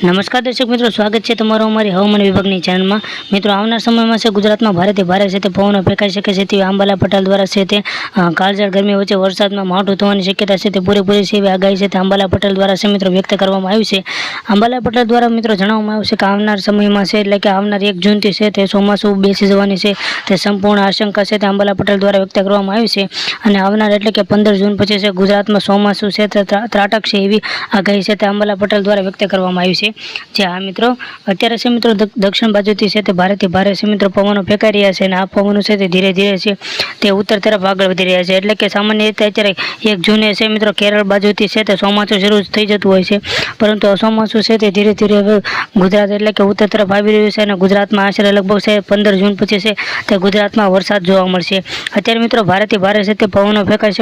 नमस्कार दर्शक मित्रों, स्वागत है तमारो अमारी हवामान विभागनी चैनल में। मित्रों, आवनार समय में से गुजरात में भारे भारे से पवन फेंकाई शके छे तेवी अंबाला पटेल द्वारा से काळझाळ गरमी वच्चे वरसाद में मावठું થવાની शक्यता से पूरेपूरी से आगाही से अंबाला पटेल द्वारा से मित्रों व्यक्त करवामां आवी छे। अंबाला पटेल द्वारा मित्रों जणाववामां आव्युं छे के आवनार समय में से एटले के आवनार 1 जून थी से ચોમાસું बेसी जवानी से ते संपूर्ण आशंका से अंबाला पटेल द्वारा व्यक्त करवामां आवी छे अने आवनार एटले के 15 जून पछी से गुजरात में ચોમાસું से ત્રાટકશે एवी आगाही से अंबाला पटेल द्वारा व्यक्त करवामां आवी छे। जे हाँ मित्रों, अत्यारे से मित्रों दक्षिण बाजुथी से भारे से मित्रों पवनों फेंकाई रह्या छे अने आ पवनों से धीरे धीरे से ते उत्तर तरफ आगळ वधी रह्या छे। एटले के सामान्य रीते अत्यारे 1 जूने से मित्रों केरल बाजुथी से ચોમાસું शरू थई जतुं होय छे, परंतु ચોમાસું से धीरे धीरे हवे गुजरात एटले के उत्तर तरफ आवी रह्युं छे अने गुजरात में आशरे लगभग से 15 जून पछी से ते गुजरात में वरसाद जोवा मळशे। अत्यारे मित्रों भारे से ते पवनों फेंकाई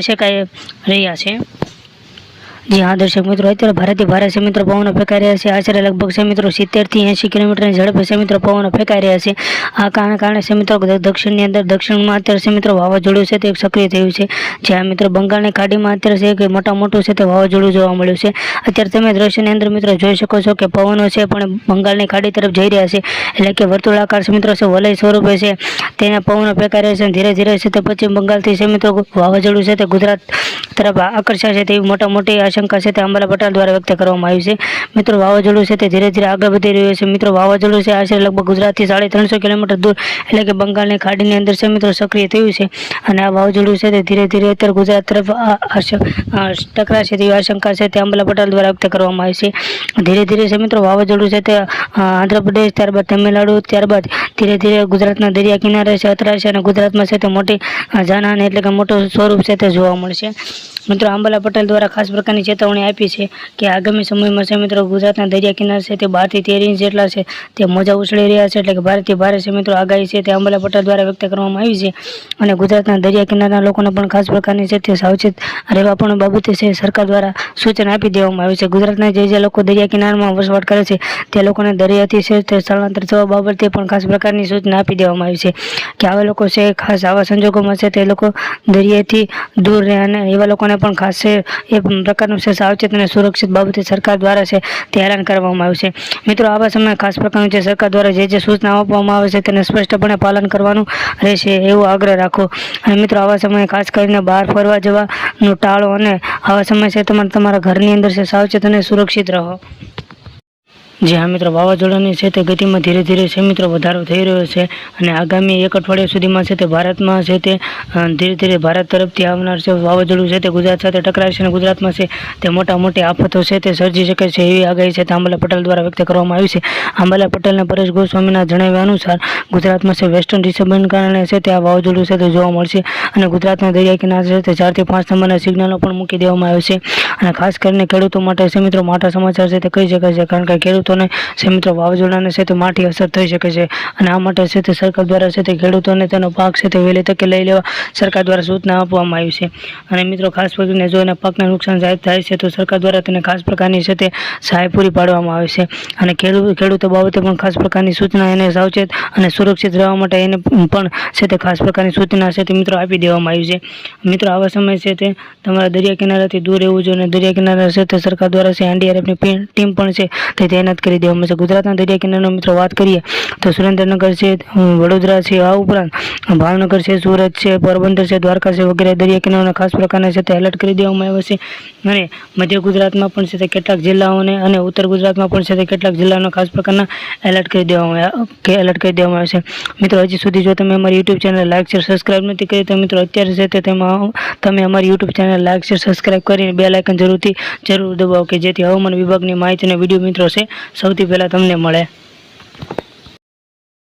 शकाय रह्या छे। जी हाँ दर्शक मित्रों, अत्यारे भारे से मित्रों पवनों फेंकाई रह्या छे। आशरे लगभग से मित्रों 70 થી 80 किलोमीटर की झड़पे से मित्रों पवनों फेंकाई रह्या छे। आ कारणे से मित्रों दक्षिण में अत्यारे से मित्रों वावाझोडुं छे ते सक्रिय थयुं छे। ज्यां मित्रों बंगाळनी खाड़ी में अत्यारे से एक मोटुं छे ते वावाझोडुं जोवा मळ्युं छे। अत्यारे तमे दृश्यनी अंदर मित्रों जोई शको छो के पवनो छे पण बंगाळनी खाड़ी तरफ जई रह्या छे, एटले के वर्तुळाकार से मित्रों से वलय स्वरूपे छे तेना पवनो फेंकाई रह्या छे। धीरे धीरे से ते पश्चिम बंगाल थी से मित्रों वावाझोडुं छे ते गुजरात तरफ आकर्षाशे तेवी मोटी आशंका से अंबाला पटेल द्वारा व्यक्त करवामां आवी छे। मित्रों वावाझोडुं से धीरे धीरे आगे वधी रह्युं छे। मित्रों वावाझोडुं से आशरे लगभग गुजरात थी 350 किलोमीटर दूर एटले के बंगाळनी खाड़ीनी अंदर से मित्रों सक्रिय थयुं छे अने आ वावाझोडुं से धीरे धीरे उत्तर गुजरात तरफ टकराशे तेवी आशंका से अंबाला पटेल द्वारा व्यक्त करवामां आवी छे। धीरे धीरे से मित्रों वावाझोडुं से आंध्र प्रदेश त्यारबाद तमिलनाडु त्यारबाद धीरे धीरे गुजरातना दरिया किनारे से अतराशे अने गुजरात में से मोटी जानहानी एटले के मोटुं स्वरूप से जोवा मळशे। मित्रों अंबाला पटेल द्वारा खास प्रकारनी चेतवणी आपी है कि आगामी समय में से मित्रों गुजरात दरिया किनारे से 12 થી 13 इंच जेटला से ते मोजा उछળી રહ્યા છે। એટલે કે ભારે से मित्रों आगाही से ते अंबाला पटेल द्वारा व्यक्त करवामां आवी छे અને गुजरातना दरिया किनाराना लोकोने पण खास प्रकारनी से ते सावचेत रहेवा पण बाबते से सरकार द्वारा सूचना आपी देवामां आवी छे। गुजरातना जे लोको दरिया किनारामां वसवाट करे छे ते लोकोने दरियाथी से ते स्थलांतर थवा बाबते पण खास प्रकारनी सूचना आपी देवामां आवी छे कि आवा लोको छे खास आवा संजोगोमां छे ते लोको दरियाथी दूर रहे अने एवा लोकोने पण खास से ए प्रकारनुं से सावचेत अने सुरक्षित बाबते सरकार द्वारा से ते ऐलान करवामां आव्युं छे। मित्रों आवा समय खास प्रकारनुं जे सरकार द्वारा जे सूचना आपवामां आवे छे तेने स्पष्टपणे पालन करवानुं रहेशे एवो आग्रह राखो। अने मित्रों आवा समय खास करीने बहार फरवा जवानुं टाळो अने आवा समय से तमारे तमारा घरनी अंदर से सावचेत अने सुरक्षित रहो। जी हाँ मित्रों, वावाझोडानी से गति में धीरे धीरे से मित्रों वधारो थई रह्यो छे अने आगामी 1 अठवाडिया सुधीमां से भारत में से धीरे धीरे भारत तरफथी आवनार से वावाझोडुं से गुजरात साथे टकराशे अने गुजरात में से मोटा मोटी आफतो से सर्जी शके छे एवी आगाही से अंबाला पटेल द्वारा व्यक्त करवामां आवी छे। अंबाला पटेल ने परेश गोस्वामीना जणाव्या अनुसार गुजरात में से वेस्टर्न डिस्टर्बन्स कारणे से आ वावाझोडुं से जोवा मळशे अने गुजरातना दरिया किनारे से 4 થી 5 नंबरना सिग्नलो पण मूकी देवामां आव्या छे अने खास करीने खेडूतो माटे से मित्रों मोटा समाचार से कही शकाय छे, कारण के खेडूतोने से मित्रों वावाझोडाने से माठी असर थई शके छे अने आ माटे से सरकार द्वारा से खेडूतोने तेनो पाक से वहेली तके लई लेवा सरकार द्वारा सूचना आपवामां आवी छे। अने मित्रों खास करीने जो एना पाकने नुकसान थाय छे तो सरकार द्वारा तेने खास प्रकारनी से सहाय पूरी पाडवामां आवे छे अने खेडूतो बाबते पण खास प्रकारनी सूचना एने सावचेत अने सुरक्षित रहेवा माटे एने पण से खास प्रकारनी सूचना से मित्रों आपी देवामां आवी छे। मित्रों आवा समय से तमारा दरिया किनाराथी दूर रहेवुं जोईए। दरिया किनारा से सरकार द्वारा से एनडीआरएफ नी टीम पण से तैनात करी देवामां आवी छे। गुजरातना दरिया किनाराना मित्रों बात करिए तो सुरेन्द्रनगर से वडोदरा से आ उपरांत भावनगर से सूरत से पोरबंदर से द्वारका से वगैरह दरिया किनाराना खास प्रकारना से अलर्ट करी देवामां आव्या छे अने मध्य गुजरातमां पण से કેટલાક જિલ્લાઓને અને ઉત્તર ગુજરાતમાં પણ છે કેટલાક જિલ્લાનો ખાસ પ્રકારના એલર્ટ કરી દેવામાં આવે છે। મિત્રો હજી સુધી જો તમે અમારી YouTube channel like share subscribe નથી કરી તો મિત્રો અત્યારે છે તે તમે અમારી YouTube channel like share subscribe કરીને બેલ આઇકન જરૂર દબાવો કે જેથી હવામાન વિભાગની માહિતી અને વિડીયો મિત્રો છે સૌથી પહેલા તમને મળે।